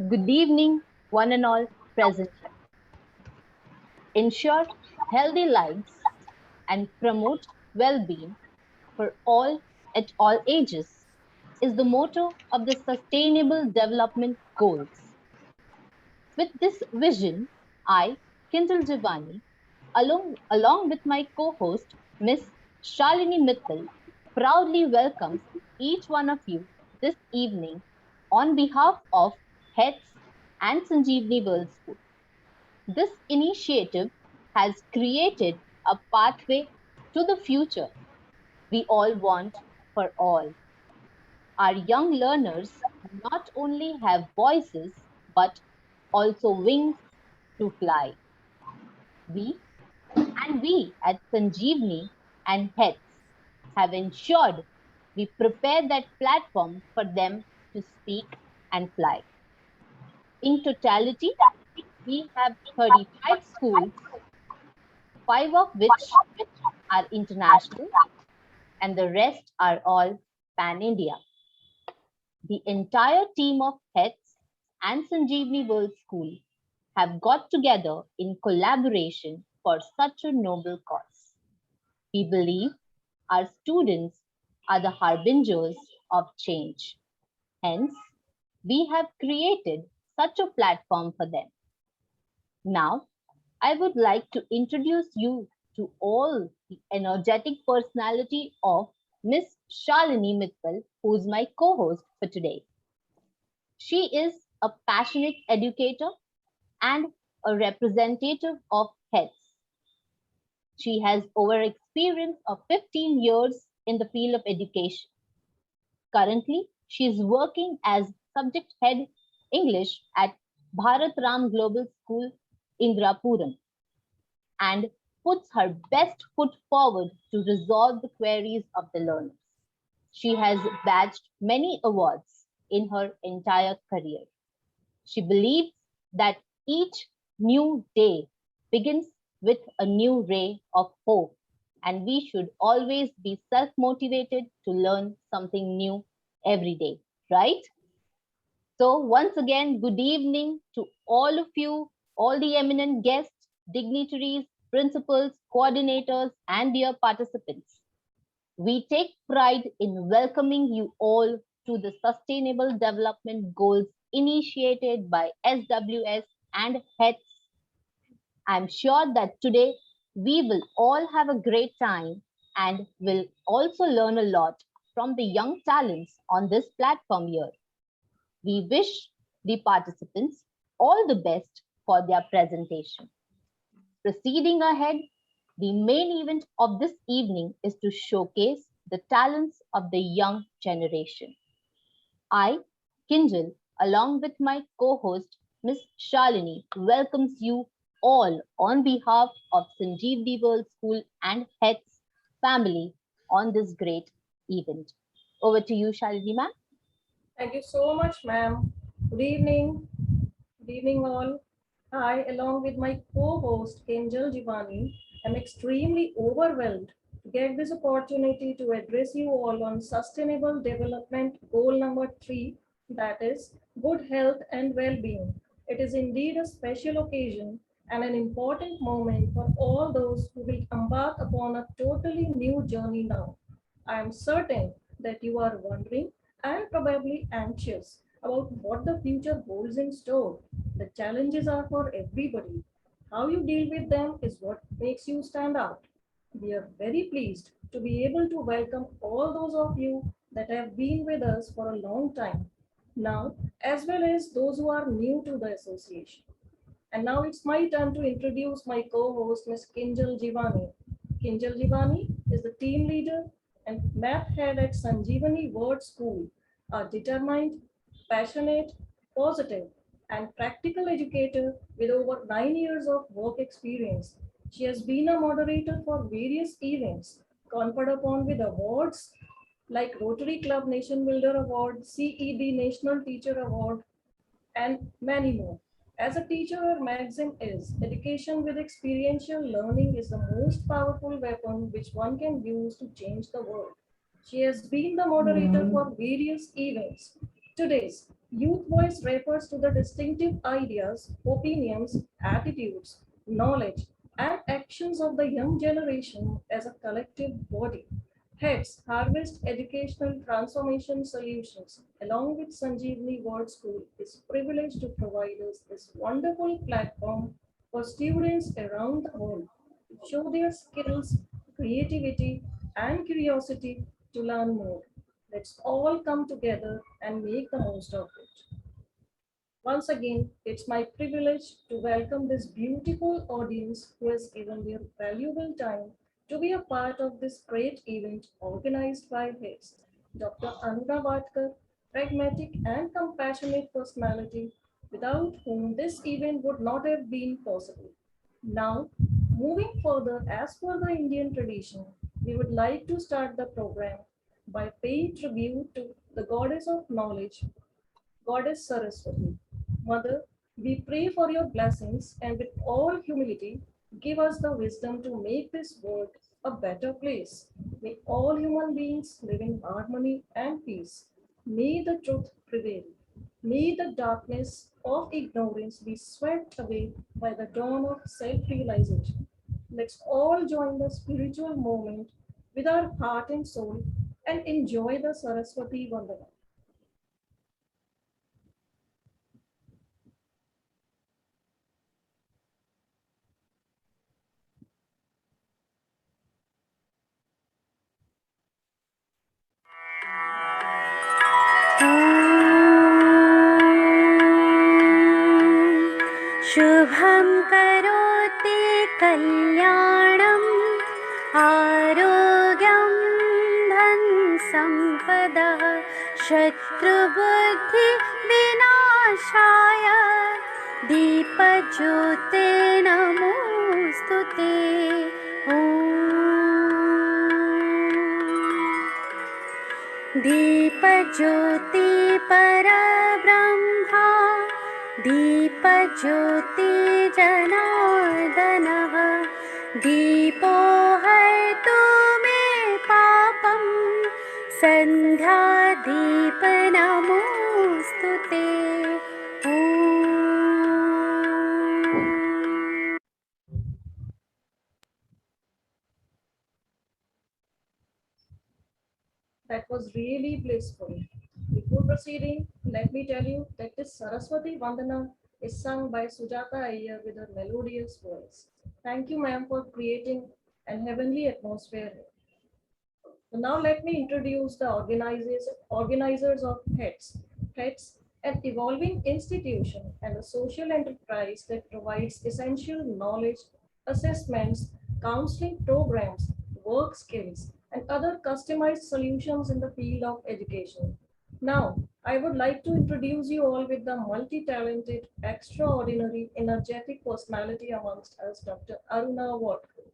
Good evening, one and all present. Ensure healthy lives and promote well being for all at all ages is the motto of the Sustainable Development Goals. With this vision, I, Sanjeevani, along with my co host, Miss Shalini Mittal, proudly welcomes each one of you this evening on behalf of HETS and Sanjeevani World School. This initiative has created a pathway to the future we all want for all. Our young learners not only have voices but also wings to fly. We we at Sanjeevani and HETS have ensured we prepare that platform for them to speak and fly. In totality, we have 35 schools, five of which are international, and the rest are all pan India. The entire team of HETS and Sanjeevani World School have got together in collaboration for such a noble cause. We believe our students are the harbingers of change. Hence, we have created such a platform for them. Now, I would like to introduce you to all the energetic personality of Miss Shalini Mittal, who is my co-host for today. She is a passionate educator and a representative of HETS. She has over experience of 15 years in the field of education. Currently, she is working as subject head English at Bharat Ram Global School, Indrapuram, and puts her best foot forward to resolve the queries of the learners. She has badged many awards in her entire career. She believes that each new day begins with a new ray of hope, and we should always be self motivated to learn something new every day, right? So, once again, good evening to all of you, all the eminent guests, dignitaries, principals, coordinators, and dear participants. We take pride in welcoming you all to the Sustainable Development Goals initiated by SWS and HETS. I'm sure that today we will all have a great time and will also learn a lot from the young talents on this platform here. We wish the participants all the best for their presentation. Proceeding ahead, the main event of this evening is to showcase the talents of the young generation. I, Kinjal, along with my co-host Miss Shalini, welcomes you all on behalf of Sanjeevani World School and HETS family on this great event. Over to you, Shalini ma'am. Thank you so much, ma'am. Good evening. Good evening, all. I, along with my co-host Angel Jivani, am extremely overwhelmed to get this opportunity to address you all on Sustainable Development Goal number 3, that is, good health and well-being. It is indeed a special occasion and an important moment for all those who will embark upon a totally new journey now. I am certain that you are wondering and probably anxious about what the future holds in store. The challenges are for everybody. How you deal with them is what makes you stand out. We are very pleased to be able to welcome all those of you that have been with us for a long time now, as well as those who are new to the association. And now it's my turn to introduce my co-host, Ms. Kinjal Jivani. Kinjal Jivani is the team leader and math head at Sanjeevani Word School, a determined, passionate, positive, and practical educator with over 9 years of work experience. She has been a moderator for various events, conferred upon with awards like Rotary Club Nation Builder Award, CEB National Teacher Award, and many more. As a teacher, her maxim is education with experiential learning is the most powerful weapon which one can use to change the world. She has been the moderator for various events. Today's Youth voice refers to the distinctive ideas, opinions, attitudes, knowledge, and actions of the young generation as a collective body. HETS, Harvest Educational Transformation Solutions, along with Sanjeevani World School, is privileged to provide us this wonderful platform for students around the world to show their skills, creativity, and curiosity to learn more. Let's all come together and make the most of it. Once again, it's my privilege to welcome this beautiful audience who has given their valuable time to be a part of this great event organized by HITS. Dr. Anuga Vatkar, pragmatic and compassionate personality, without whom this event would not have been possible. Now, moving further, as per the Indian tradition, we would like to start the program by paying tribute to the goddess of knowledge, Goddess Saraswati. Mother, we pray for your blessings and with all humility, give us the wisdom to make this world a better place. May all human beings live in harmony and peace. May the truth prevail. May the darkness of ignorance be swept away by the dawn of self realization. Let's all join the spiritual moment with our heart and soul and enjoy the Saraswati Vandana. शुभं करोति कल्याणम् आरोग्यं धनसम्पदः शत्रुबुद्धिविनाशाय दीपज्योते नमोऽस्तु ते ॐ दीपज्योति परब्रह्मा दीपज्योति जनार्दनः दीपो हरतु मे पापं सन्ध्यादीप नमोऽस्तु ते ॐ That was really blissful. Before proceeding, let me tell you that this Saraswati Vandana is sung by Sujata Iyer with her melodious voice. Thank you, ma'am, for creating an heavenly atmosphere. So now let me introduce the organizers of HETS. HETS, an evolving institution and a social enterprise that provides essential knowledge, assessments, counseling programs, work skills, and other customized solutions in the field of education. Now, I would like to introduce you all with the multi-talented, extraordinary, energetic personality amongst us, Dr. Aruna Watkar.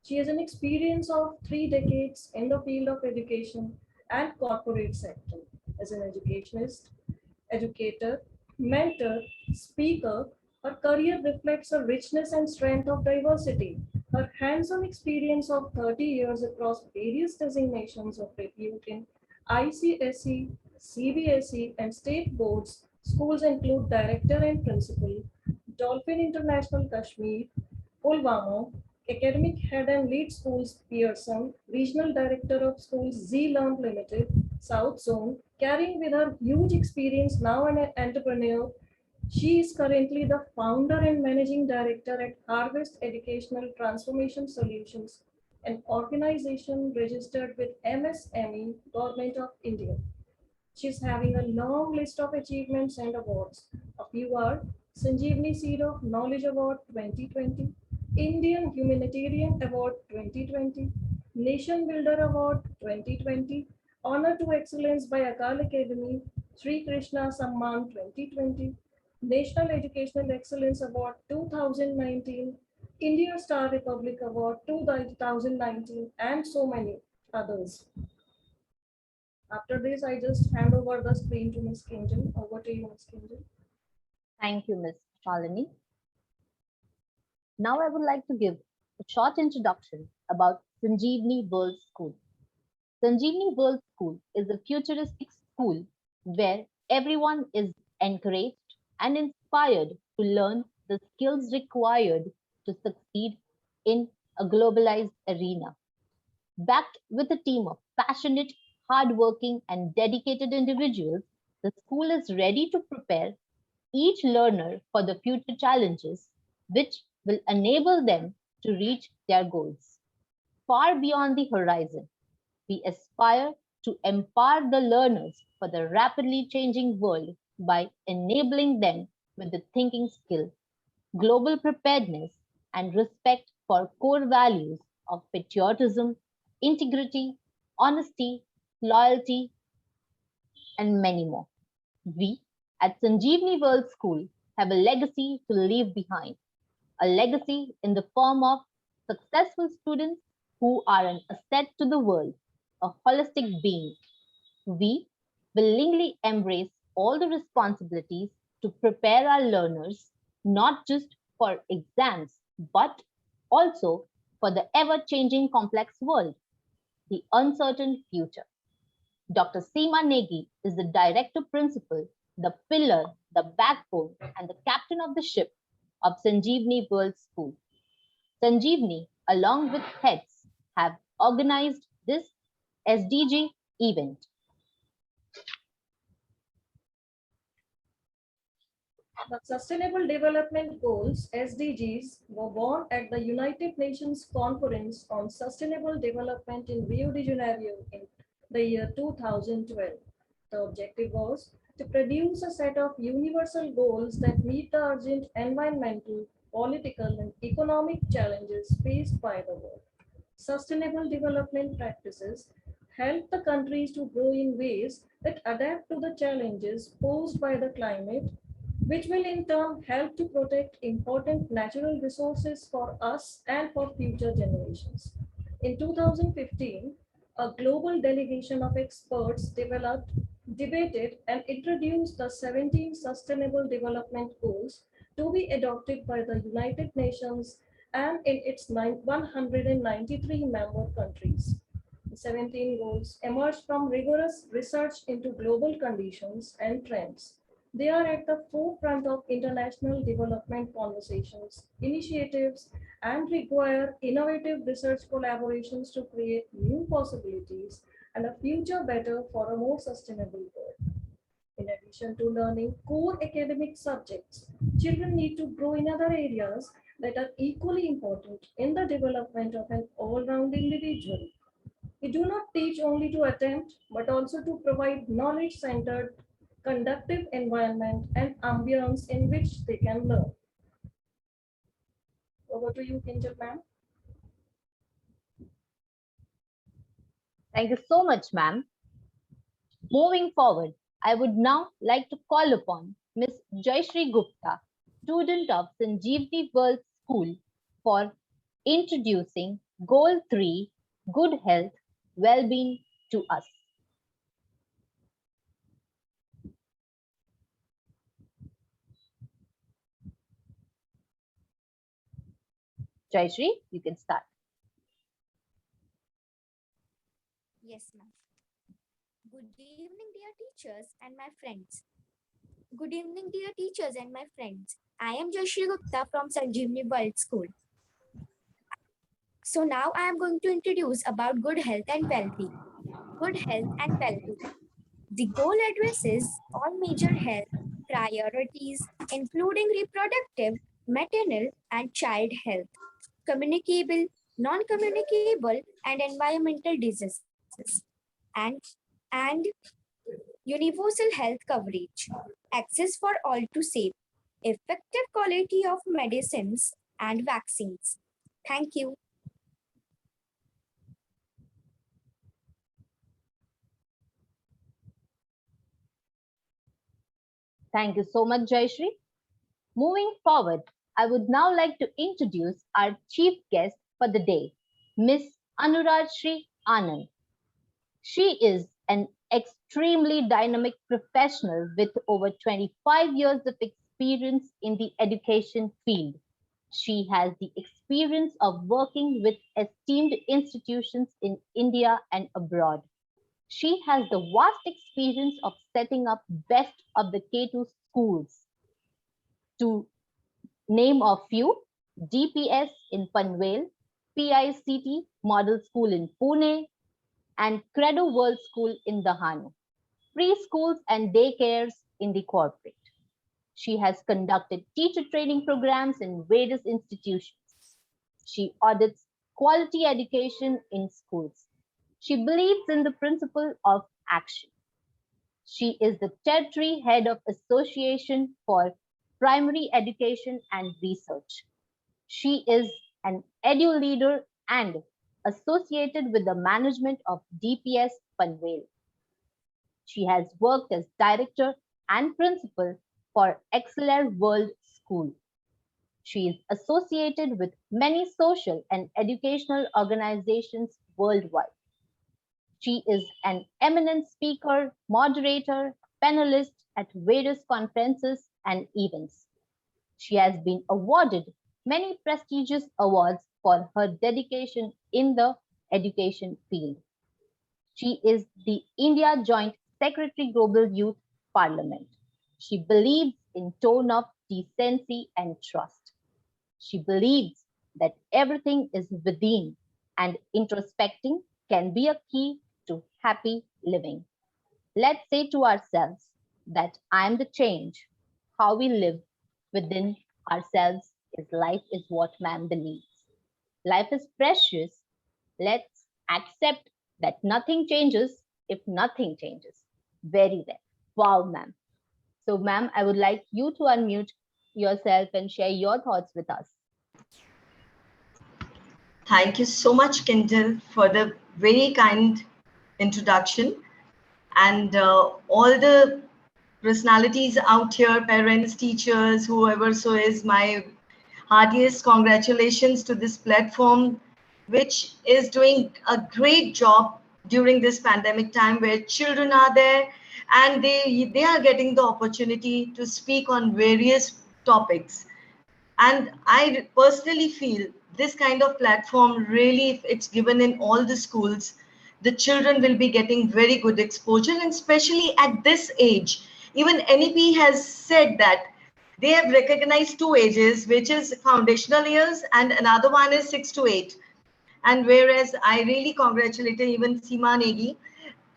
She has an experience of 3 decades in the field of education and corporate sector as an educationist, educator, mentor, speaker. Her career reflects a richness and strength of diversity. Her hands-on experience of 30 years across various designations of repute in ICSE, CBSE, and state boards, schools include director and principal, Dolphin International Kashmir, Pulwama, academic head and lead schools Pearson, regional director of schools Z Learn Limited, South Zone, carrying with her huge experience now an entrepreneur. She is currently the founder and managing director at Harvest Educational Transformation Solutions, an organization registered with MSME, Government of India. She's having a long list of achievements and awards. A few are Sanjeevani Seed of Knowledge Award 2020, Indian Humanitarian Award 2020, Nation Builder Award 2020, Honor to Excellence by Akal Academy, Sri Krishna Samman 2020, National Educational Excellence Award 2019, India Star Republic Award 2019, and so many others. After this, I just hand over the screen to Ms. Kinjal. Over to you, Ms. Kinjal. Thank you, Ms. Shalini. Now I would like to give a short introduction about Sanjeevani World School. Sanjeevani World School is a futuristic school where Everyone is encouraged and inspired to learn the skills required to succeed in a globalized arena. Backed with a team of passionate, hardworking, and dedicated individuals, the school is ready to prepare each learner for the future challenges which will enable them to reach their goals. Far beyond the horizon, we aspire to empower the learners for the rapidly changing world by enabling them with the thinking skill, global preparedness, and respect for core values of patriotism, integrity, honesty, loyalty, and many more. We at Sanjeevani World School have a legacy to leave behind, a legacy in the form of successful students who are an asset to the world, a holistic being. We willingly embrace all the responsibilities to prepare our learners not just for exams, but also for the ever changing complex world, the uncertain future. Dr. Seema Negi is the director principal, the pillar, the backbone, and the captain of the ship of Sanjeevani World School. Sanjeevani, along with HETS, have organized this SDG event. The Sustainable Development Goals (SDGs) were born at the United Nations Conference on Sustainable Development in Rio de Janeiro in the year 2012. The objective was to produce a set of universal goals that meet the urgent environmental, political, and economic challenges faced by the world. Sustainable development practices help the countries to grow in ways that adapt to the challenges posed by the climate, which will in turn help to protect important natural resources for us and for future generations. In 2015, a global delegation of experts developed, debated, and introduced the 17 Sustainable Development Goals to be adopted by the United Nations and in its 193 member countries. The 17 goals emerged from rigorous research into global conditions and trends. They are at the forefront of international development conversations, initiatives, and require innovative research collaborations to create new possibilities and a future better for a more sustainable world. In addition to learning core academic subjects, children need to grow in other areas that are equally important in the development of an all round individual. We do not teach only to attempt, but also to provide knowledge centered, conductive environment and ambience in which they can learn. Over to you, Kinjal ma'am. Thank you so much, ma'am. Moving forward, I would now like to call upon Ms. Jayashree Gupta, student of Sanjeevani World School, for introducing Goal 3, Good Health, Well-being to us. Jayashree, you can start. Yes, ma'am. Good evening, dear teachers and my friends. Good evening, dear teachers and my friends. I am Joshi Gupta from Sanjeevani World School. So now I am going to introduce about good health and well-being. Good health and well-being. The goal addresses all major health priorities, including reproductive, maternal, and child health, communicable, non-communicable, and environmental diseases, and and universal health coverage, access for all to save, effective quality of medicines and vaccines. Thank you. Thank you so much, Jayashree. Moving forward, I would now like to introduce our chief guest for the day, Miss Anuraj Anand. She is an extremely dynamic professional with over 25 years of experience in the education field. She has the experience of working with esteemed institutions in India and abroad. She has the vast experience of setting up best of the K2 schools. To name a few, DPS in Panvel, PICT Model School in Pune, and Credo World School in Dahanu, preschools and daycares in the corporate. She has conducted teacher training programs in various institutions. She audits quality education in schools. She believes in the principle of action. She is the territory head of Association for Primary Education and Research. She is an edu leader and associated with the management of DPS Panvel. She has worked as director and principal for Exceller World School. She is associated with many social and educational organizations worldwide. She is an eminent speaker, moderator, panelist at various conferences and events. She has been awarded many prestigious awards for her dedication in the education field. She is the India Joint Secretary Global Youth Parliament. She believes in tone of decency and trust. She believes that everything is within and introspecting can be a key to happy living. Let's say to ourselves that I am the change. How we live within ourselves is life, is what man believes. Life is precious. Let's accept that nothing changes if nothing changes. Very well. Wow, ma'am. So, ma'am, I would like you to unmute yourself and share your thoughts with us. Thank you so much, Kendall, for the very kind introduction. And all the personalities out here, parents, teachers, whoever so is, my heartiest congratulations to this platform, which is doing a great job during this pandemic time where children are there and they are getting the opportunity to speak on various topics. And I personally feel this kind of platform really, if it's given in all the schools, the children will be getting very good exposure, and especially at this age. Even NEP has said that they have recognized two ages, which is foundational years, and another one is 6 to 8. And whereas I really congratulate even Seema Negi,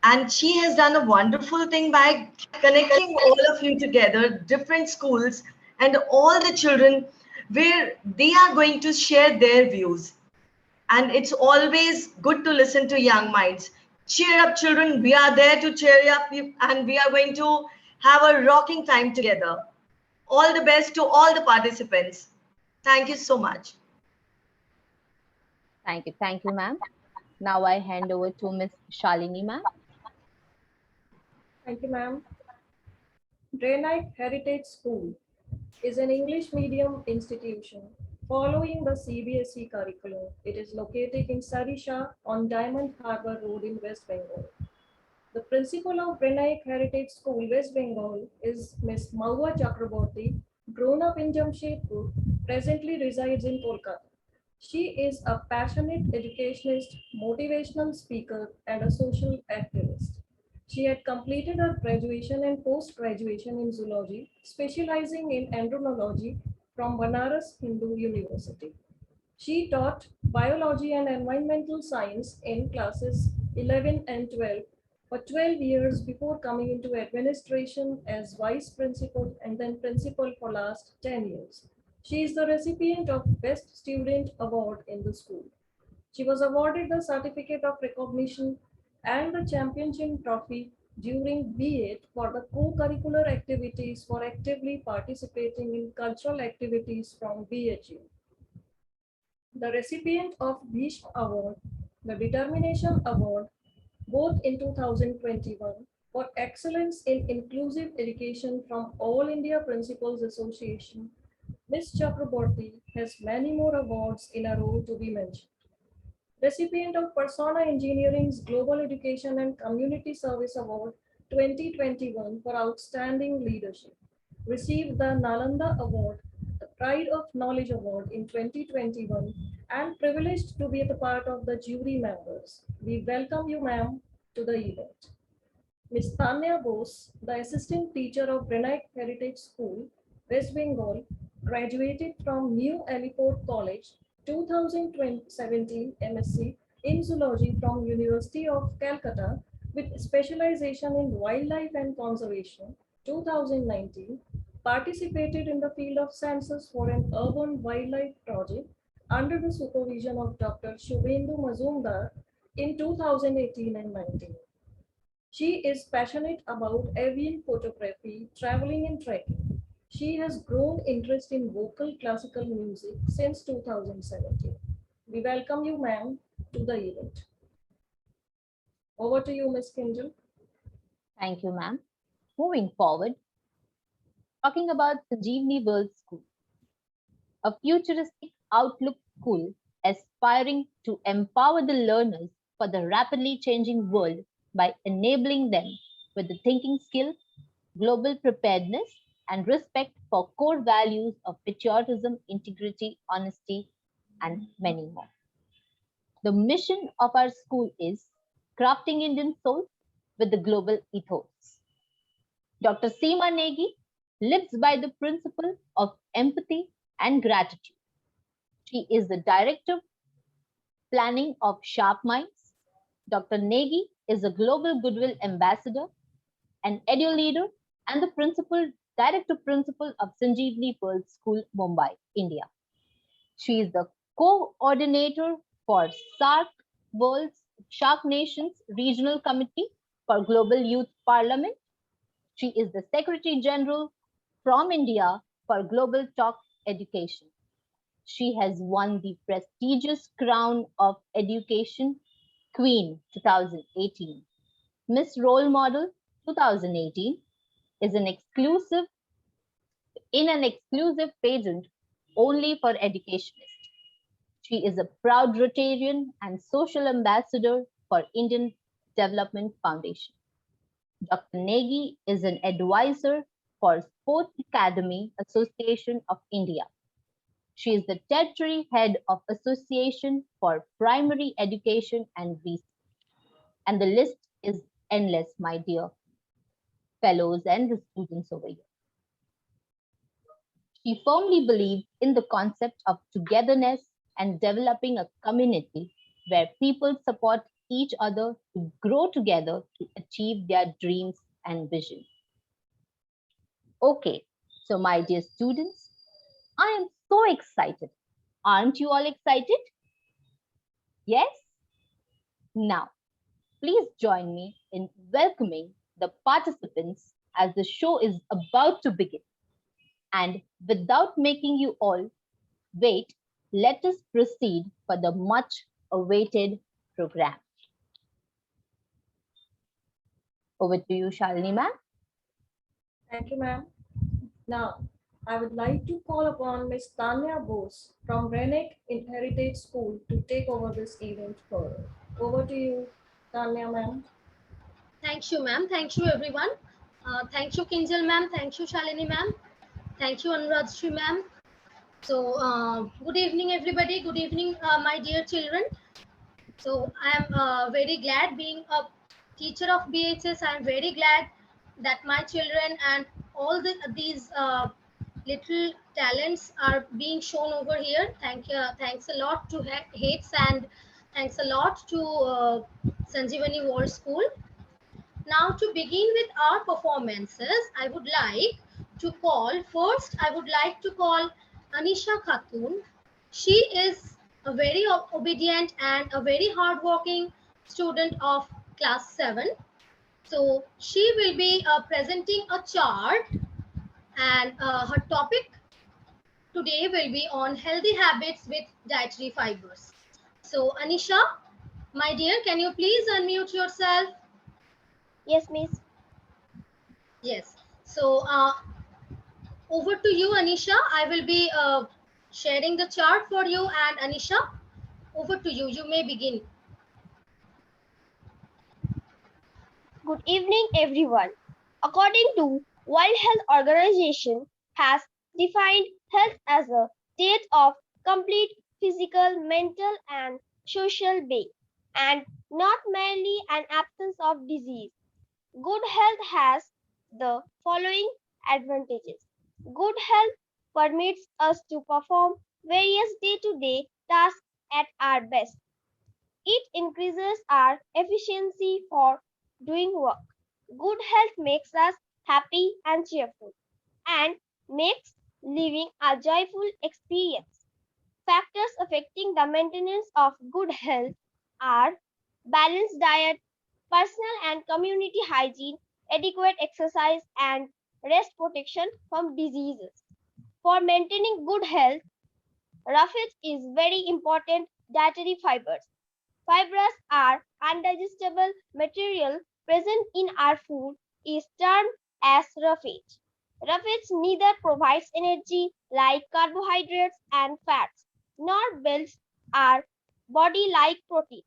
and she has done a wonderful thing by connecting all of you together, different schools, and all the children, where they are going to share their views. And it's always good to listen to young minds. Cheer up, children. We are there to cheer you up, and we are going to have a rocking time together. All the best to all the participants. Thank you so much. Thank you, ma'am. Now I hand over to Miss Shalini, ma'am. Thank you, ma'am. Drainite Heritage School is an English medium institution following the CBSE curriculum. It is located in Sarisha on Diamond Harbour Road in West Bengal. The principal of Drainite Heritage School, West Bengal, is Ms. Maua Chakraborty, grown up in Jamshedpur, presently resides in Kolkata. She is a passionate educationist, motivational speaker, and a social activist. She had completed her graduation and post-graduation in zoology, specializing in embryology from Banaras Hindu University. She taught biology and environmental science in classes 11 and 12 for 12 years before coming into administration as vice principal and then principal for last 10 years. She is the recipient of Best Student Award in the school. She was awarded the Certificate of Recognition and the Championship Trophy during B.Ed for the co-curricular activities for actively participating in cultural activities from BHU. The recipient of Bhishma Award, the Determination Award, both in 2021 for excellence in inclusive education from All India Principals Association, Ms. Chakraborty has many more awards in a row to be mentioned. Recipient of Persona Engineering's Global Education and Community Service Award 2021 for Outstanding Leadership. Received the Nalanda Award, the Pride of Knowledge Award in 2021, and privileged to be the part of the jury members. We welcome you, ma'am. to the event. Ms. Tanya Bose, the assistant teacher of Granite Heritage School, West Bengal, graduated from New Aliport College 2017 MSc in Zoology from University of Calcutta with specialization in wildlife and conservation 2019, participated in the field of census for an urban wildlife project under the supervision of Dr. Shubhendu Mazumdar in 2018 and 19. She is passionate about avian photography, traveling and trekking. She has grown interest in vocal classical music since 2017. We welcome you, ma'am, to the event. Over to you, Ms. Kinjal. Thank you, ma'am. Moving forward, talking about Sanjeevani World School, a futuristic outlook school aspiring to empower the learners for the rapidly changing world by enabling them with the thinking skill, global preparedness, and respect for core values of patriotism, integrity, honesty, and many more. The mission of our school is crafting Indian souls with the global ethos. Dr. Seema Negi lives by the principle of empathy and gratitude. She is the director planning of Sharp Minds. Dr. Negi is a global goodwill ambassador, an edu leader, and the director principal of Sanjeevani Pearl School, Mumbai, India. She is the coordinator for SARC World's Shark Nations Regional Committee for Global Youth Parliament. She is the Secretary General from India for Global Talk Education. She has won the prestigious crown of Education Queen 2018. Miss Role Model 2018 is an exclusive pageant only for educationists. She is a proud Rotarian and social ambassador for Indian Development Foundation. Dr. Negi is an advisor for Sports Academy Association of India. She is the territory head of Association for Primary Education and Research. And the list is endless, my dear fellows and the students over here. She firmly believes in the concept of togetherness and developing a community where people support each other to grow together to achieve their dreams and visions. Okay, so my dear students, I am so excited. Aren't you all excited? Yes? Now, please join me in welcoming the participants as the show is about to begin. And without making you all wait, let us proceed for the much awaited program. Over to you, Shalini ma'am. Thank you, ma'am. Now, I would like to call upon Ms. Tanya Bose from Rennick Heritage School to take over this event further. Over to you, Tanya ma'am. Thank you, ma'am. Thank you, everyone. Thank you, Kinjal ma'am. Thank you, Shalini ma'am. Thank you, Anuradhri ma'am. So, good evening, everybody. Good evening, my dear children. So, I am very glad being a teacher of BHS. I am very glad that my children and all these little talents are being shown over here. Thanks a lot to HETS and thanks a lot to Sanjeevani World School. Now, to begin with our performances, I would like to call Anisha Khatun. She is a very obedient and a very hardworking student of class 7. So, she will be presenting a chart, and her topic today will be on healthy habits with dietary fibers. So, Anisha, my dear, can you please unmute yourself? Yes, miss. Yes. So, over to you, Anisha. I will be sharing the chart for you. And Anisha, over to you. You may begin. Good evening, everyone. According to World Health Organization has defined health as a state of complete physical, mental, and social being, and not merely an absence of disease. Good health has the following advantages. Good health permits us to perform various day to day tasks at our best. It increases our efficiency for doing work. Good health makes us happy and cheerful and makes living a joyful experience. Factors affecting the maintenance of good health are balanced diet, personal and community hygiene, adequate exercise, and rest protection from diseases. For maintaining good health, roughage is very important dietary fibers. Fibers are undigestible material present in our food is termed as roughage. Roughage neither provides energy like carbohydrates and fats, nor builds our body like protein.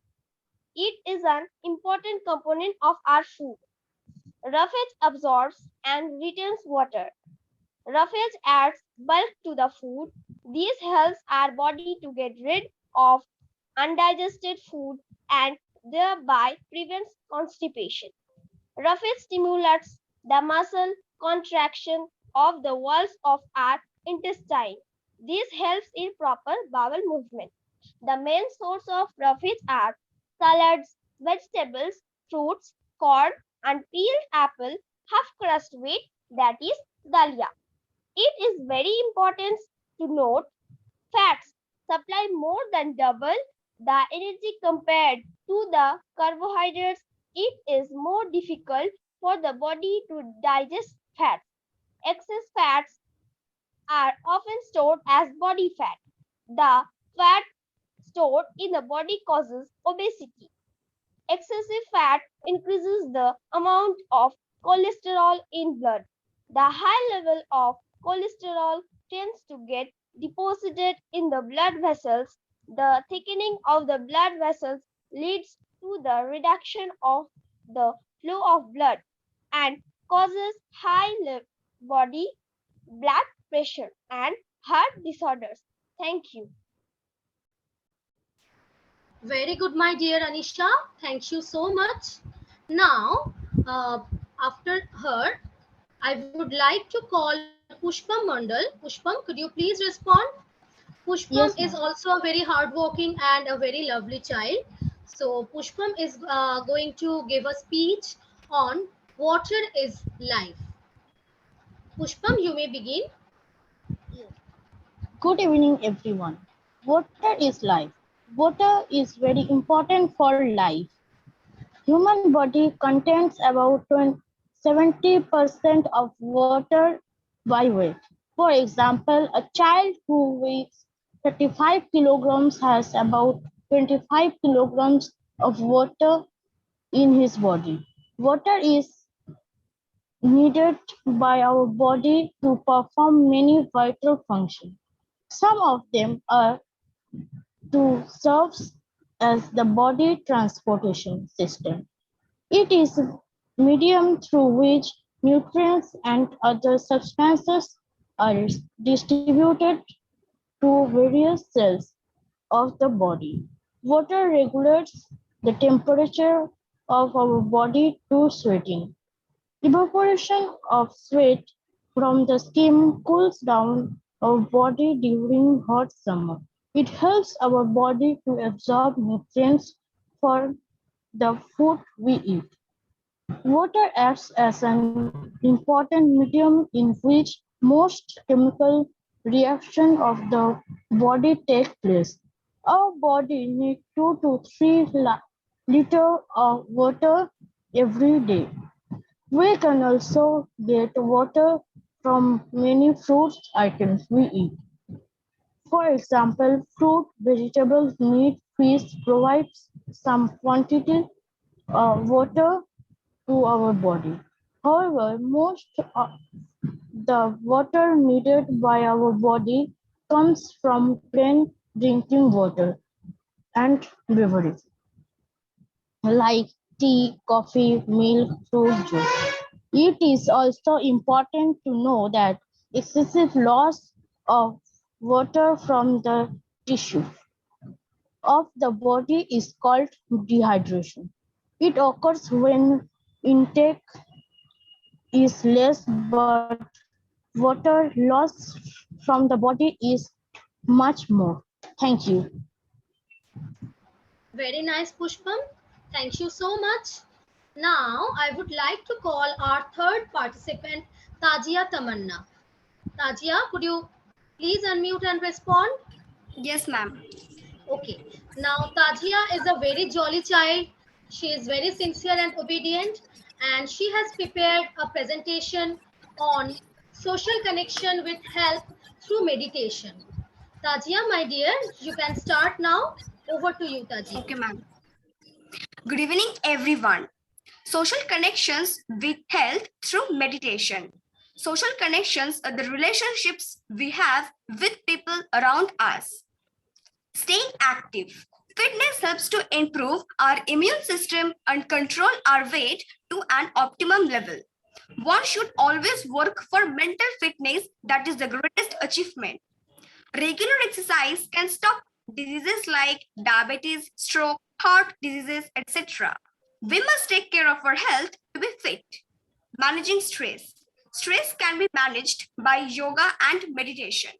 It is an important component of our food. Roughage absorbs and retains water. Roughage adds bulk to the food. This helps our body to get rid of undigested food and thereby prevents constipation. Roughage stimulates the muscle contraction of the walls of our intestine. This helps in proper bowel movement. The main source of roughage are salads, vegetables, fruits, corn, and peeled apple, half crust wheat, that is dalia. It is very important to note fats supply more than double the energy compared to the carbohydrates. It is more difficult for the body to digest fats. Excess fats are often stored as body fat. The fat stored in the body causes obesity. Excessive fat increases the amount of cholesterol in blood. The high level of cholesterol tends to get deposited in the blood vessels. The thickening of the blood vessels leads to the reduction of the flow of blood and causes body blood pressure and heart disorders. Thank you. Very good, my dear Anisha. Thank you so much. Now, after her, I would like to call Pushpam Mandal. Pushpam, could you please respond? Pushpam is Yes, ma'am. also a very hardworking and a very lovely child. So, Pushpam is going to give a speech on water is life. Pushpam, you may begin. Good evening, everyone. Water is life. Water is very important for life. Human body contains about 70% of water by weight. For example, a child who weighs 35 kilograms has about 25 kilograms of water in his body. Water is needed by our body to perform many vital functions. Some of them are to serve as the body transportation system. It is a medium through which nutrients and other substances are distributed to various cells of the body. Water regulates the temperature of our body to sweating. Evaporation of sweat from the skin cools down our body during hot summer. It helps our body to absorb nutrients for the food we eat. Water acts as an important medium in which most chemical reactions of the body take place. Our body needs 2 to 3 liters of water every day. We can also get water from many fruit items we eat. For example, fruit, vegetables, meat, fish provides some quantity of water to our body. However, most of the water needed by our body comes from plain drinking water and beverages like tea, coffee, milk, fruit juice. It is also important to know that excessive loss of water from the tissue of the body is called dehydration. It occurs when intake is less, but water loss from the body is much more. Thank you. Very nice, Pushpam. Thank you so much. Now, I would like to call our third participant, Tajia Tamanna. Tajia, could you please unmute and respond? Yes, ma'am. Okay. Now, Tajia is a very jolly child. She is very sincere and obedient, and she has prepared a presentation on social connection with health through meditation. Tajia, my dear, you can start now. Over to you, Tajia. Okay, ma'am. Good evening, everyone. Social connections with health through meditation. Social connections are the relationships we have with people around us. Staying active. Fitness helps to improve our immune system and control our weight to an optimum level. One should always work for mental fitness, that is the greatest achievement. Regular exercise can stop diseases like diabetes, stroke, heart diseases, etc. We must take care of our health to be fit. Managing stress. Stress can be managed by yoga and meditation.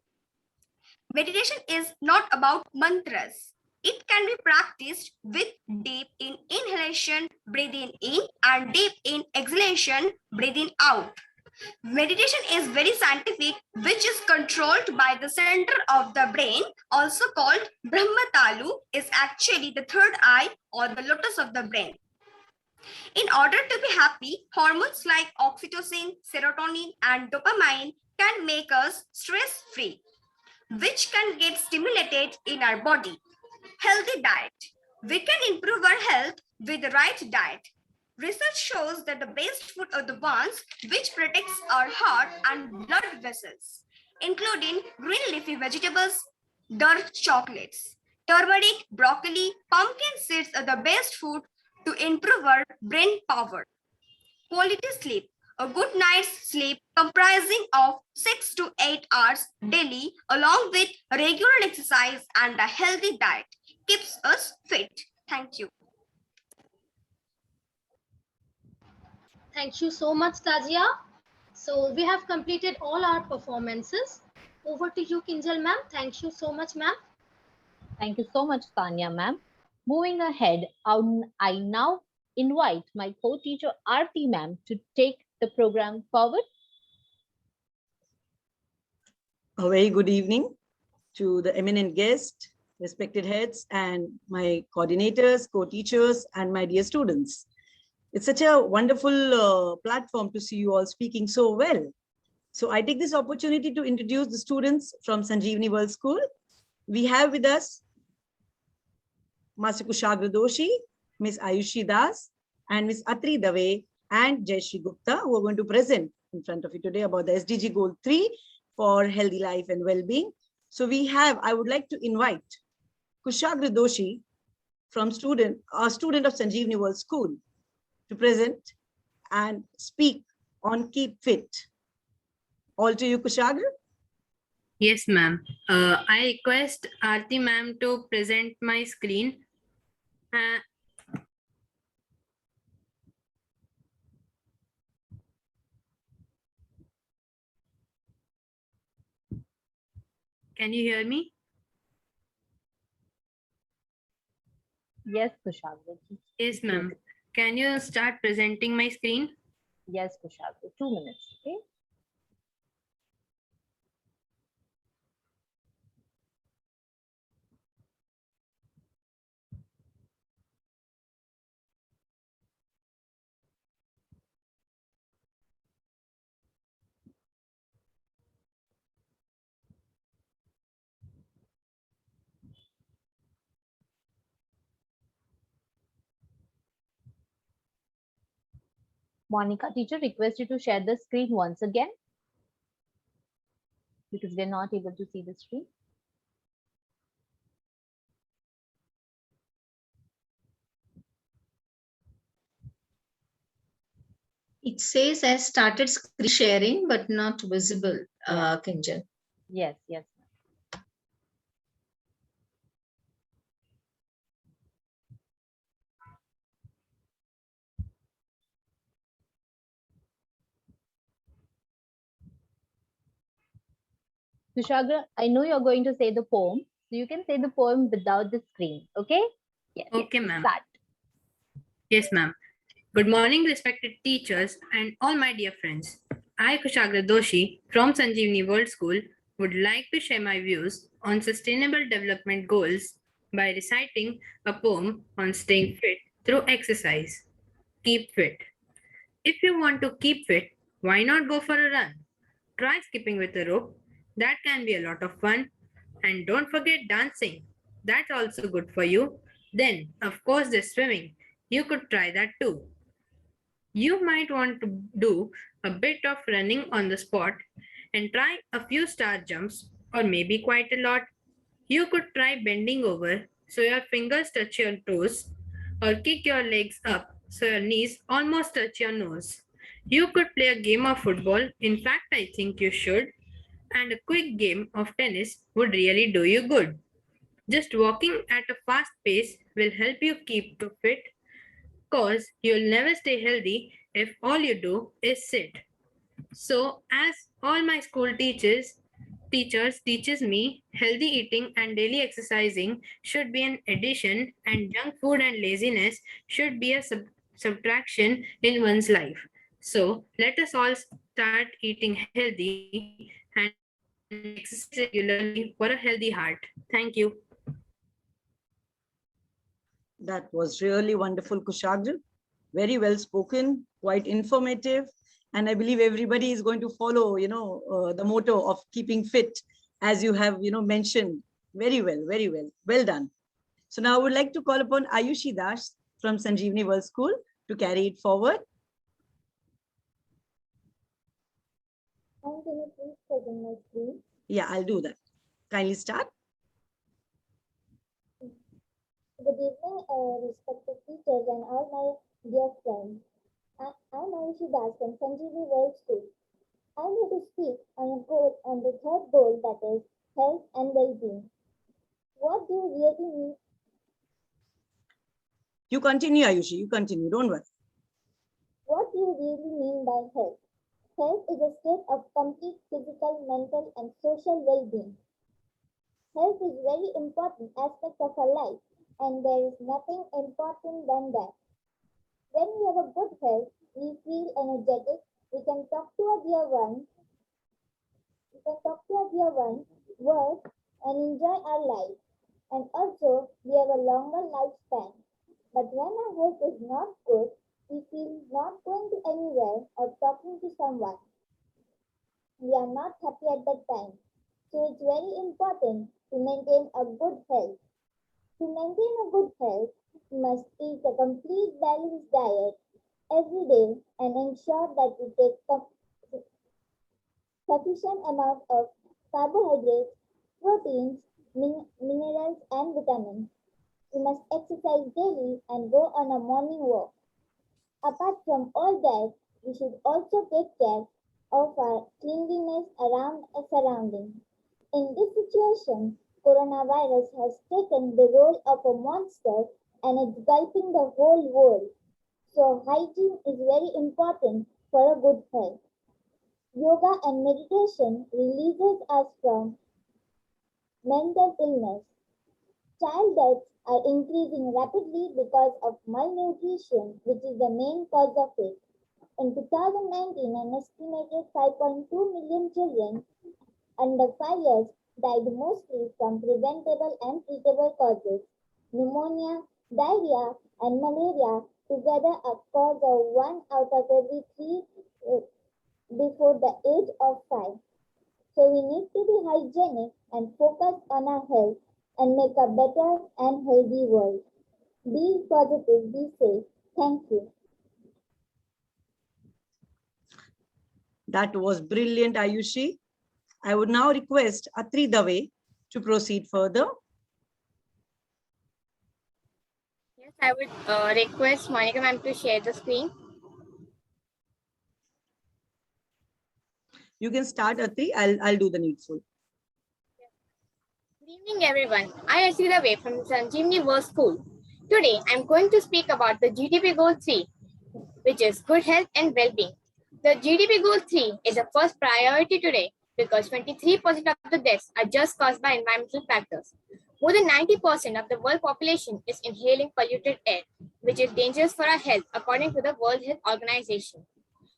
Meditation is not about mantras. It can be practiced with deep in inhalation, breathing in, and deep in exhalation, breathing out. Meditation is very scientific, which is controlled by the center of the brain, also called Brahmatalu, is actually the third eye or the lotus of the brain. In order to be happy, hormones like oxytocin, serotonin, and dopamine can make us stress-free, which can get stimulated in our body. Healthy diet. We can improve our health with the right diet. Research shows that the best food are the ones which protects our heart and blood vessels, including green leafy vegetables, dark chocolates. Turmeric, broccoli, pumpkin seeds are the best food to improve our brain power. Quality sleep. A good night's sleep comprising of 6 to 8 hours daily along with regular exercise and a healthy diet keeps us fit. Thank you. Thank you so much, Tajia. So we have completed all our performances. Over to you, Kinjal ma'am. Thank you so much, ma'am. Thank you so much, Tanya ma'am. Moving ahead, I now invite my co-teacher Aarti ma'am to take the program forward. A very good evening to the eminent guest, respected heads, and my coordinators, co-teachers, and my dear students. It's such a wonderful platform to see you all speaking so well. So I take this opportunity to introduce the students from Sanjeevani World School. We have with us Master Kushagra Doshi, Ms. Ayushi Das, and Ms. Atri Dave and Jayashree Gupta, who are going to present in front of you today about the SDG Goal 3 for healthy life and well-being. So I would like to invite Kushagra Doshi from a student of Sanjeevani World School to present and speak on Keep Fit. All to you, Kushagra. Yes, ma'am. I request Aarti ma'am to present my screen. Can you hear me? Yes, Kushagra. Yes, ma'am. Can you start presenting my screen? Yes, Kushagra. 2 minutes, okay? Monica, teacher, request you to share the screen once again because we're not able to see the screen. It says I started screen sharing, but not visible, Kinjal. Yes, yes. Kushagra, I know you're going to say the poem, so you can say the poem without the screen, okay? Yes. Okay, ma'am. Start. Yes, ma'am. Good morning, respected teachers and all my dear friends. I, Kushagra Doshi from Sanjeevani World School, would like to share my views on sustainable development goals by reciting a poem on staying fit through exercise. Keep fit. If you want to keep fit, why not go for a run? Try skipping with a rope. That can be a lot of fun. And don't forget dancing. That's also good for you. Then, of course, there's swimming. You could try that too. You might want to do a bit of running on the spot and try a few star jumps or maybe quite a lot. You could try bending over so your fingers touch your toes or kick your legs up so your knees almost touch your nose. You could play a game of football. In fact, I think you should. And a quick game of tennis would really do you good. Just walking at a fast pace will help you keep fit cause you'll never stay healthy if all you do is sit. So as all my school teachers teaches me healthy eating and daily exercising should be an addition and junk food and laziness should be a subtraction in one's life. So let us all start eating healthy and exercise regularly for a healthy heart. Thank you. That was really wonderful, Kushagra. Very well spoken, quite informative. And I believe everybody is going to follow, the motto of keeping fit, as you have, mentioned. Very well, very well. Well done. So now I would like to call upon Ayushi Das from Sanjeevani World School to carry it forward. Can you please present my screen? Yeah, I'll do that. Kindly start. Good evening, respected teachers and all my dear friends. I'm Ayushi Das from Sanjeevani World School. I'm here to speak on the third goal, that is health and well-being. What do you really mean? You continue, Ayushi. You continue. Don't worry. What do you really mean by health? Health is a state of complete physical, mental, and social well-being. Health is a very important aspect of our life, and there is nothing important than that. When we have a good health, we feel energetic, we can talk to our dear ones, work, and enjoy our life. And also, we have a longer lifespan. But when our health is not good, we feel not going to anywhere or talking to someone. We are not happy at that time. So it's very important to maintain a good health. To maintain a good health, we must eat a complete balanced diet every day and ensure that we take sufficient amount of carbohydrates, proteins, minerals, and vitamins. We must exercise daily and go on a morning walk. Apart from all that, we should also take care of our cleanliness around our surroundings. In this situation, coronavirus has taken the role of a monster and it's gulping the whole world. So hygiene is very important for a good health. Yoga and meditation releases us from mental illness. Child deaths are increasing rapidly because of malnutrition, which is the main cause of it. In 2019, an estimated 5.2 million children under 5 years died mostly from preventable and treatable causes. Pneumonia, diarrhea, and malaria together are cause of 1 out of every 3 before the age of 5. So we need to be hygienic and focus on our health and make a better and healthy world. Be positive, be safe. Thank you. That was brilliant, Ayushi. I would now request Atri Dave to proceed further. Yes, I would request Monica ma'am to share the screen. You can start, Atri. I'll do the needful. Good evening, everyone. I am Asira Way from Sanjeevani World School. Today, I'm going to speak about the GDP Goal 3, which is good health and well-being. The GDP Goal 3 is the first priority today. because 23% of the deaths are just caused by environmental factors. More than 90% of the world population is inhaling polluted air, which is dangerous for our health according to the World Health Organization.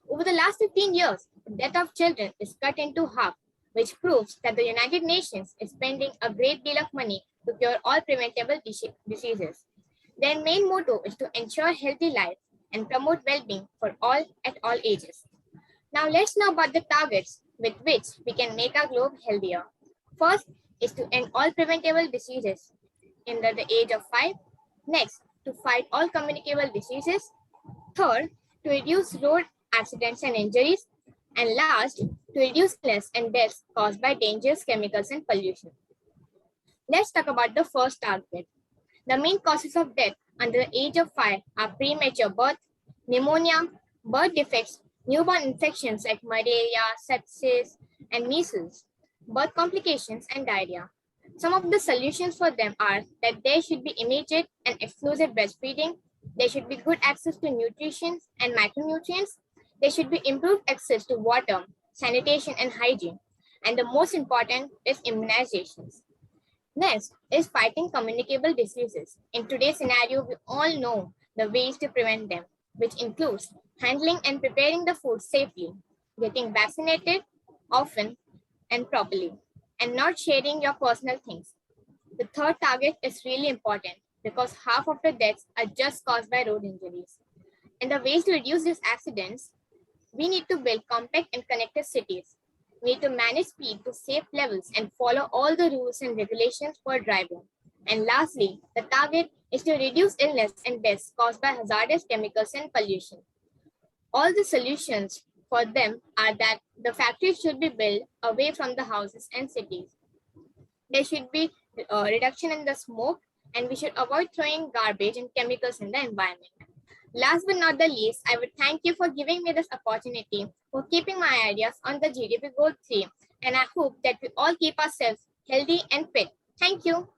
Over the last 15 years, the death of children is cut into half, which proves that the United Nations is spending a great deal of money to cure all preventable diseases. Their main motto is to ensure healthy life and promote well-being for all at all ages. Now let's know about the targets with which we can make our globe healthier. First is to end all preventable diseases under the age of 5. Next, to fight all communicable diseases. Third, to reduce road accidents and injuries. And last, to reduce illness and deaths caused by dangerous chemicals and pollution. Let's talk about the first target. The main causes of death under the age of 5 are premature birth, pneumonia, birth defects, newborn infections like malaria, sepsis, and measles, birth complications, and diarrhea. Some of the solutions for them are that there should be immediate and exclusive breastfeeding, there should be good access to nutrition and micronutrients, there should be improved access to water, sanitation, and hygiene, and the most important is immunizations. Next is fighting communicable diseases. In today's scenario, we all know the ways to prevent them, which includes handling and preparing the food safely, getting vaccinated often and properly, and not sharing your personal things. The third target is really important because half of the deaths are just caused by road injuries. And the ways to reduce these accidents, we need to build compact and connected cities. We need to manage speed to safe levels and follow all the rules and regulations for driving. And lastly, the target is to reduce illness and deaths caused by hazardous chemicals and pollution. All the solutions for them are that the factories should be built away from the houses and cities. There should be a reduction in the smoke, and we should avoid throwing garbage and chemicals in the environment. Last but not the least, I would thank you for giving me this opportunity, for keeping my ideas on the GDP Goal 3, and I hope that we all keep ourselves healthy and fit. Thank you.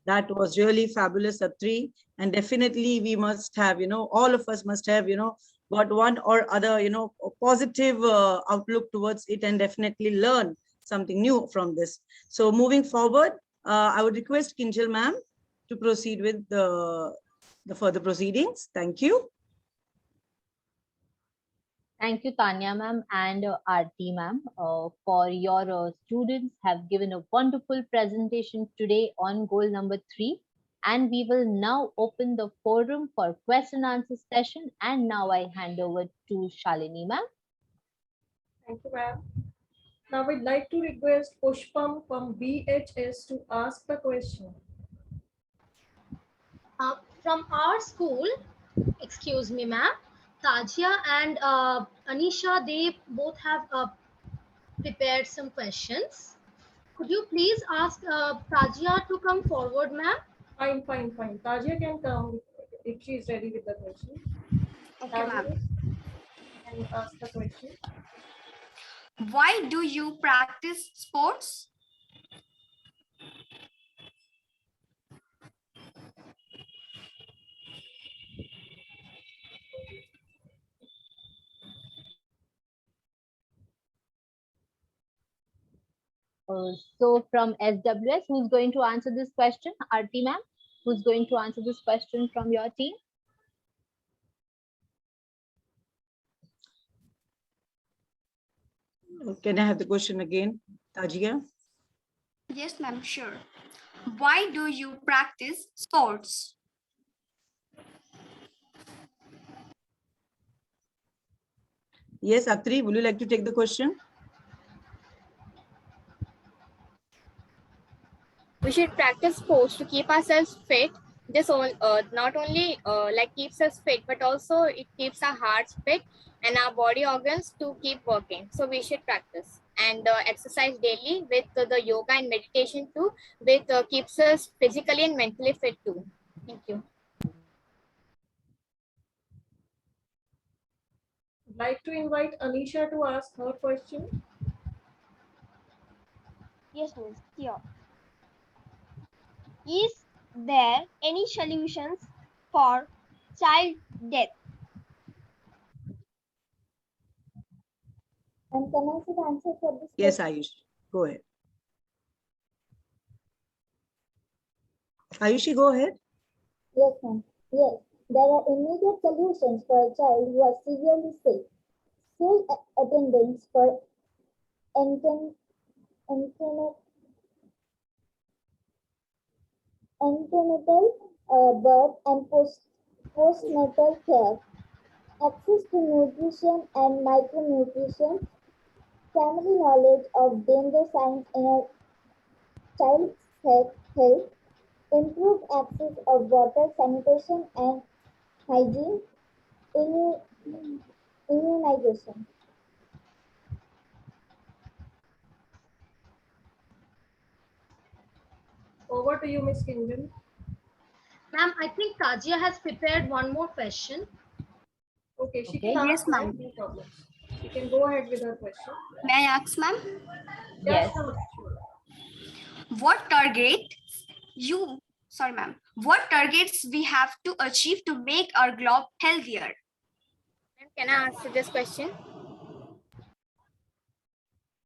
That was really fabulous, Atri. And definitely we must have, all of us must have, got one or other, a positive outlook towards it and definitely learn something new from this. So moving forward, I would request Kinjal ma'am to proceed with the further proceedings. Thank you. Thank you, Tanya ma'am and Aarti ma'am, for your students have given a wonderful presentation today on goal number 3. And we will now open the forum for question and answer session. And now I hand over to Shalini ma'am. Thank you, ma'am. Now we'd like to request Pushpam from BHS to ask the question. From our school, excuse me, ma'am, Tajia and Anisha, they both have prepared some questions. Could you please ask Tajia to come forward, ma'am? Fine. Tajia can come if she is ready with the question. Okay, ma'am. And ask the question. Why do you practice sports? So from SWS, who's going to answer this question? Aarti ma'am, who's going to answer this question from your team? Can I have the question again, Tajia? Yes, ma'am, sure. Why do you practice sports? Yes, Atri, would you like to take the question? We should practice sports to keep ourselves fit. This not only like keeps us fit, but also it keeps our hearts fit and our body organs to keep working. So we should practice and exercise daily with the yoga and meditation too, with keeps us physically and mentally fit too. Thank you. I'd like to invite Anisha to ask her question. Yes, miss. Here. Is there any solutions for child death? And can I see the answer for this Yes, question? Ayush, go ahead. Ayushi, go ahead. Yes, ma'am. Yes. There are immediate solutions for a child who is severely sick. School attendance for anten- antenatal antenatal birth and postnatal care, access to nutrition and micronutrition, family knowledge of danger signs in a child's health, improved access of water, sanitation and hygiene, immu- immunization. Over to you, Miss Kinjal. Ma'am, I think Tajia has prepared one more question. Okay, she Okay. can Yes, ask, ma'am. ma'am. No problem. She can go ahead with her question. May I ask, ma'am? Yeah, Yes. sure. Sure. What target you, sorry, ma'am, what targets we have to achieve to make our globe healthier? Ma'am, can I answer this question?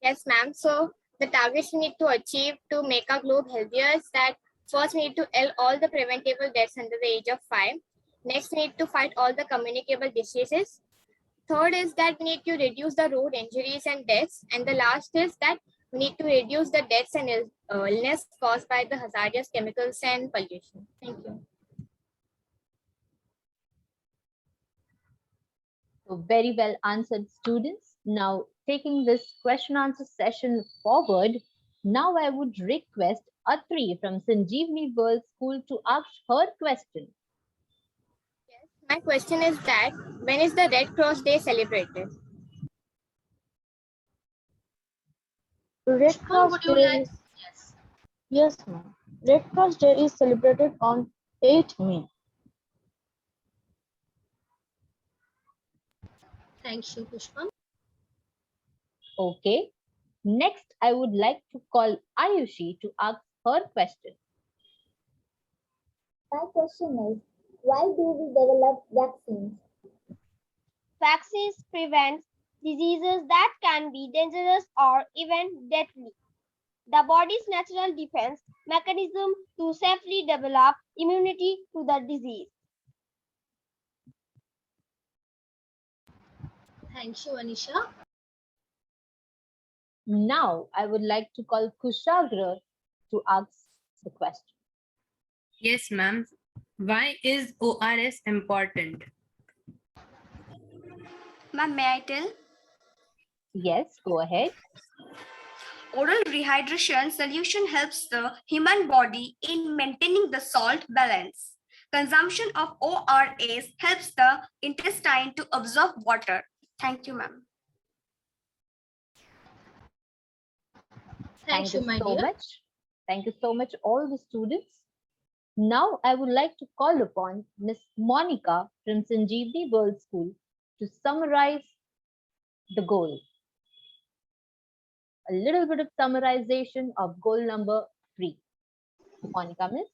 Yes, ma'am. So the targets we need to achieve to make our globe healthier is that first we need to end all the preventable deaths under the age of 5. Next, we need to fight all the communicable diseases. Third is that we need to reduce the road injuries and deaths. And the last is that we need to reduce the deaths and illness caused by the hazardous chemicals and pollution. Thank you. So very well answered, students. Now, taking this question answer session forward, now I would request Atri from Sanjeevani World School to ask her question. My question is that when is the Red Cross Day celebrated? Red Ma'am, Cross would you Day like? is, yes, ma'am. Red Cross Day is celebrated on 8th May. Thank you, Pushpam. Okay. Next, I would like to call Ayushi to ask her question. My question is, why do we develop vaccines? Vaccines prevent diseases that can be dangerous or even deadly. The body's natural defense mechanism to safely develop immunity to the disease. Thank you, Anisha. Now, I would like to call Kushagra to ask the question. Yes, ma'am. Why is ORS important? Ma'am, may I tell? Yes, go ahead. Oral rehydration solution helps the human body in maintaining the salt balance. Consumption of ORS helps the intestine to absorb water. Thank you, ma'am. Thank you, my so dear. much. Thank you so much, all the students. Now, I would like to call upon Miss Monica from Sanjeevani World School to summarize the goal. A little bit of summarization of goal number 3. Monica, miss.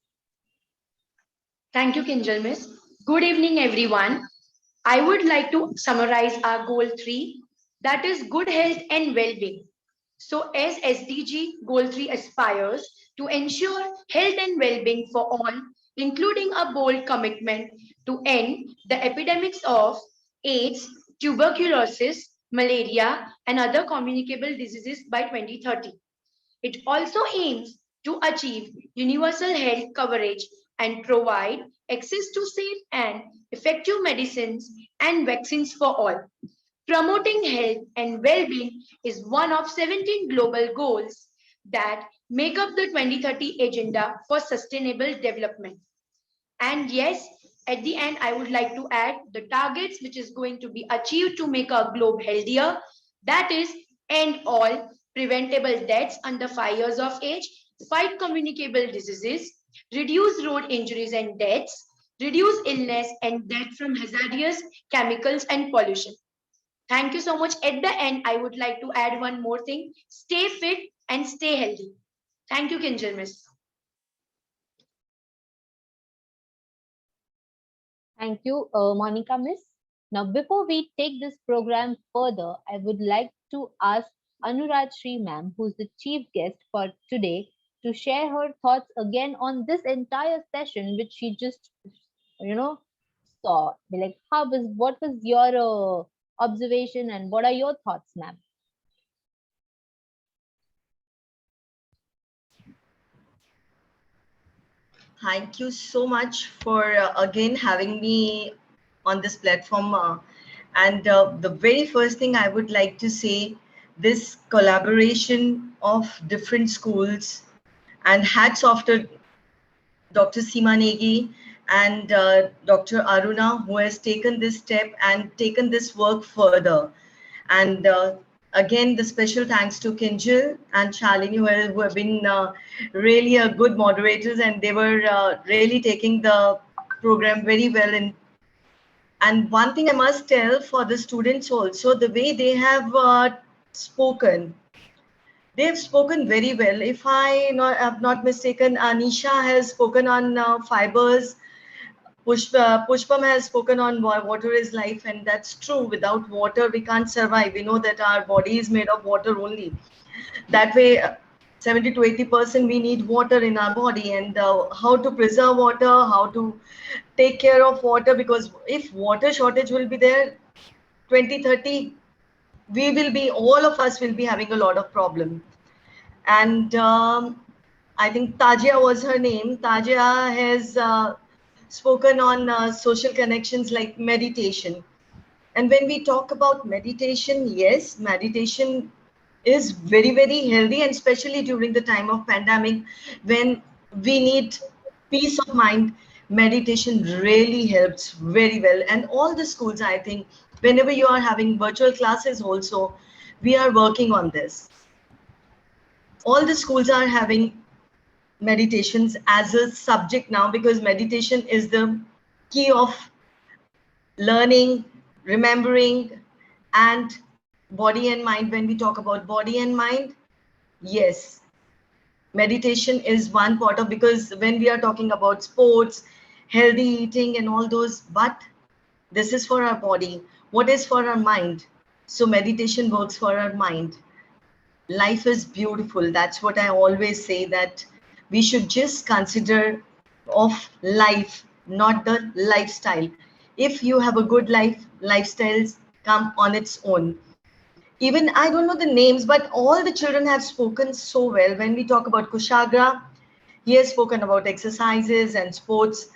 Thank you, Kinjal Miss. Good evening, everyone. I would like to summarize our goal 3, that is good health and well-being. So as SDG goal 3 aspires to ensure health and well-being for all, including a bold commitment to end the epidemics of AIDS, tuberculosis, malaria, and other communicable diseases by 2030. It also aims to achieve universal health coverage and provide access to safe and effective medicines and vaccines for all. Promoting health and well-being is one of 17 global goals that make up the 2030 Agenda for Sustainable Development. And yes, at the end, I would like to add the targets which is going to be achieved to make our globe healthier. That is, end all preventable deaths under 5 years of age, fight communicable diseases, reduce road injuries and deaths, reduce illness and death from hazardous chemicals and pollution. Thank you so much. At the end, I would like to add one more thing. Stay fit and stay healthy. Thank you, Kinjal Miss. Thank you, Monica, miss. Now, before we take this program further, I would like to ask Anurajshri ma'am, who's the chief guest for today, to share her thoughts again on this entire session, which she just, you know, saw. Like, what was your observation and what are your thoughts, ma'am? Thank you so much for again having me on this platform. And the very first thing I would like to say, this collaboration of different schools, and hats off to Dr. Seema Negi and Dr. Aruna, who has taken this step and taken this work further. And again, the special thanks to Kinjal and Shalini, who have been really good moderators, and they were really taking the program very well. And one thing I must tell for the students also, the way they have spoken, they have spoken very well. If I have not mistaken, Anisha has spoken on fibers. Pushpam has spoken on water is life, and that's true. Without water, we can't survive. We know that our body is made of water only. That way, 70 to 80% we need water in our body, and how to preserve water, how to take care of water, because if water shortage will be there, 2030, we will be, all of us will be having a lot of problem. And I think Tajia was her name. Tajia has spoken on social connections like meditation. And when we talk about meditation, yes, meditation is very, very healthy, and especially during the time of pandemic when we need peace of mind, meditation really helps very well. And all the schools, I think, whenever you are having virtual classes also, we are working on this. All the schools are having meditations as a subject now, because meditation is the key of learning, remembering, and body and mind. When we talk about body and mind, yes, meditation is one part of, because when we are talking about sports, healthy eating and all those, but this is for our body. What is for our mind? So meditation works for our mind. Life is beautiful. That's what I always say, that we should just consider of life, not the lifestyle. If you have a good life, lifestyles come on its own. Even I don't know the names, but all the children have spoken so well. When we talk about Kushagra, he has spoken about exercises and sports.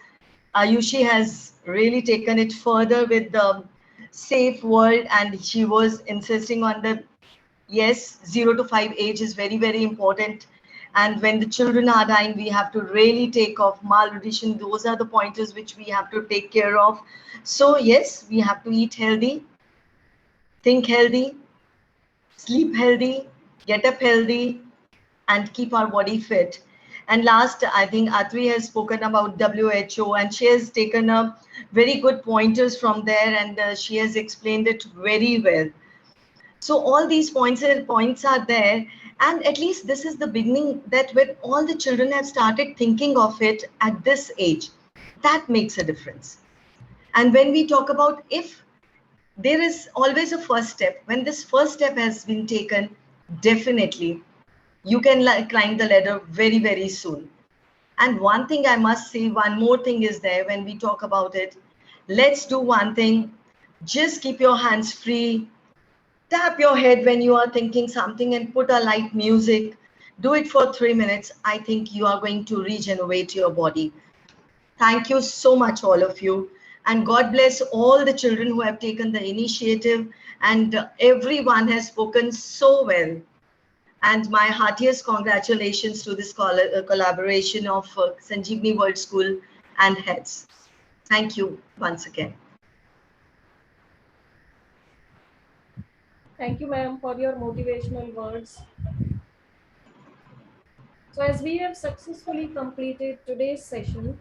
Ayushi has really taken it further with the safe world, and she was insisting on the, yes, 0 to 5 age is very, very important. And when the children are dying, we have to really take off malnutrition. Those are the pointers which we have to take care of. So yes, we have to eat healthy, think healthy, sleep healthy, get up healthy, and keep our body fit. And last, I think Atri has spoken about WHO, and she has taken a very good pointers from there, and she has explained it very well. So all these points are there, and at least this is the beginning, that when all the children have started thinking of it at this age, that makes a difference. And when we talk about, if there is always a first step, when this first step has been taken, definitely you can climb the ladder very, very soon. And one thing I must say, one more thing is there when we talk about it. Let's do one thing. Just keep your hands free. Tap your head when you are thinking something and put a light music. Do it for 3 minutes. I think you are going to regenerate your body. Thank you so much, all of you. And God bless all the children who have taken the initiative, and everyone has spoken so well. And my heartiest congratulations to this collaboration of Sanjeevani World School and HETS. Thank you once again. Thank you, ma'am, for your motivational words. So as we have successfully completed today's session,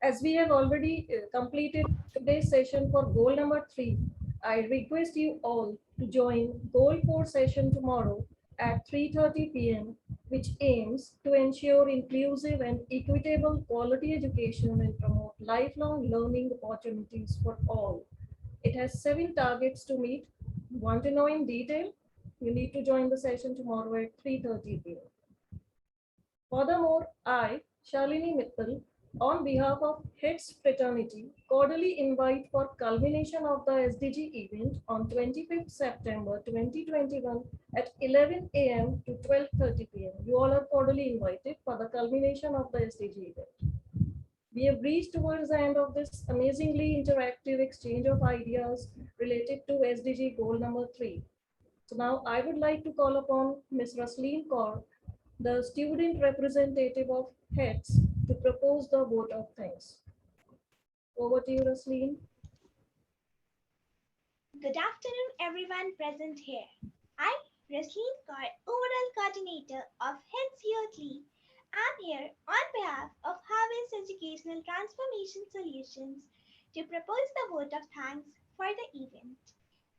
as we have already completed today's session for goal number 3, I request you all to join goal 4 session tomorrow at 3:30 p.m., which aims to ensure inclusive and equitable quality education and promote lifelong learning opportunities for all. It has 7 targets to meet. Want to know in detail? You need to join the session tomorrow at 3:30 p.m. Furthermore, I, Shalini Mittal, on behalf of HETS fraternity, cordially invite for culmination of the SDG event on 25th September 2021 at 11 a.m. to 12:30 p.m. You all are cordially invited for the culmination of the SDG event. We have reached towards the end of this amazingly interactive exchange of ideas related to SDG goal number 3. So now I would like to call upon Ms. Rasleen Kaur, the student representative of HETS, to propose the vote of thanks. Over to you, Rasleen. Good afternoon, everyone present here. I'm Rasleen Kaur, overall coordinator of HETS Yearly. I'm here on behalf of Harvest Educational Transformation Solutions to propose the vote of thanks for the event.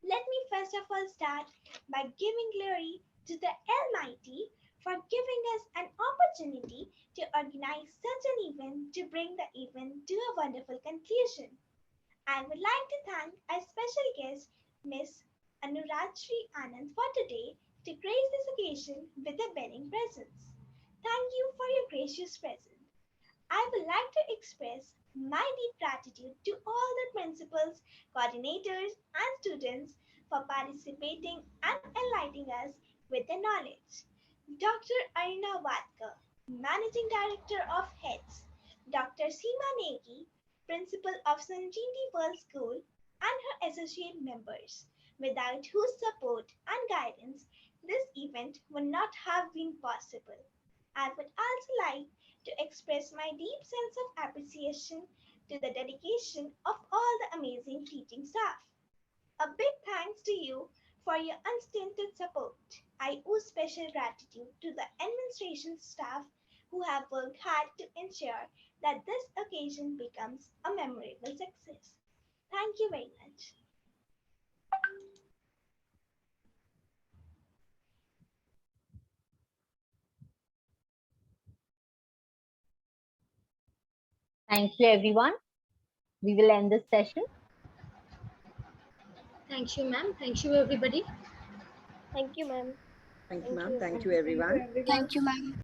Let me first of all start by giving glory to the Almighty for giving us an opportunity to organize such an event to bring the event to a wonderful conclusion. I would like to thank our special guest, Ms. Anurajshri Anand, for today to grace this occasion with a bearing presence. Thank you for your gracious presence. I would like to express my deep gratitude to all the principals, coordinators, and students for participating and enlightening us with their knowledge. Dr. Arina Vadkar, Managing Director of HETS, Dr. Seema Negi, Principal of Sanjeevani World School, and her associate members, without whose support and guidance this event would not have been possible. I would also like to express my deep sense of appreciation to the dedication of all the amazing teaching staff. A big thanks to you for your unstinted support. I owe special gratitude to the administration staff who have worked hard to ensure that this occasion becomes a memorable success. Thank you very much. Thank you, everyone. We will end this session. Thank you, ma'am. Thank you, everybody. Thank you, ma'am. Thank you, ma'am. Thank you, everyone. Thank you, ma'am.